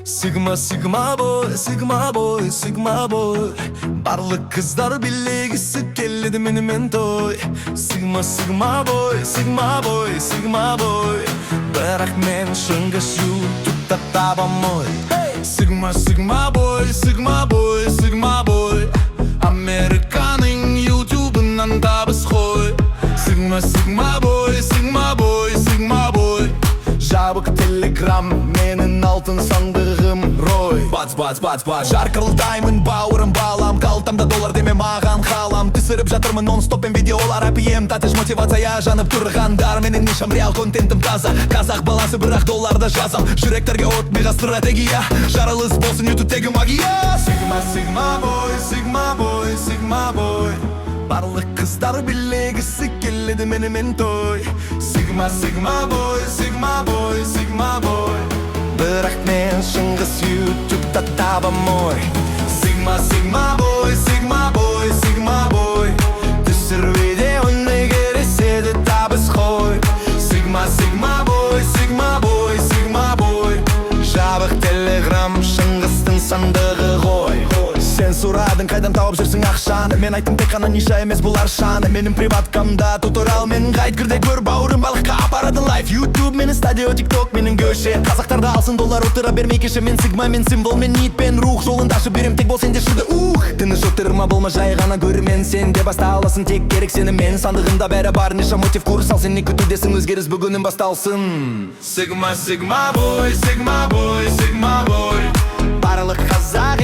Sigma sigma boy, sigma boy, sigma boy. Bарлық қыздар билегісі келеді менімен той. Sigma sigma boy, sigma boy, sigma boy. Бірақ мен шыңғыс ютубта табам ой. Sigma sigma boy, sigma boy, sigma boy. Американың ютубынан табыс қой. Sigma sigma boy, sigma boy, sigma boy. Жабық телеграм, менің алтын сандығым рой. Бац, бац, бац, бац. Жарқылдаймын бауырым балам, қалтамда доллар деме маған қалам. Түсіріп жатырмын нон-стоппен видеолар әпием. Татыш мотивация жанып тұрғандар, менің нишам реал контентім таза. Қазақ баласы бірақ долларда жазам. Жүректерге от мега стратегия, жарылыс болсын ютубтегі магия. Sigma, sigma boy, sigma boy, sigma boy. Барлық қыздар билегісі келеді менімен той. Sigma, sigma boy, sigma boy, sigma boy. Бірақ мен шыңғыс ютубта табам ой. Sigma, sigma boy, sigma boy, sigma boy. Түсір видеоны кереседі табыс қой. Sigma, sigma boy, sigma boy, sigma boy. Жабық телеграм, шыңғыстың сандығы ғой. Сен сұрадың қайдан тауып жүрсің ақшаны. Мен айттым тек қана ниша емес бұл аршаны. Менің приваткамда туториал мен қайт кірде көр. Бауырым балыққа апарады лайф. Ютуб менің стадио, тикток менің көше. Қазақтарда алсын доллар отыра бермей кеше. Мен сигма, мен символ, мен ниет пен рух. Жолындашы берем тек бол сенде шырды тыныш отырма болма жай ғана көрімен. Сен де баста аласың тек керек сені мен. Сандығында бәрі бар неша мотив курс ал. Сен не күтудесің өзгеріс бүгінім басталсын. Sigma, sigma boy, sigma boy, sigma boy. Барлық қазақ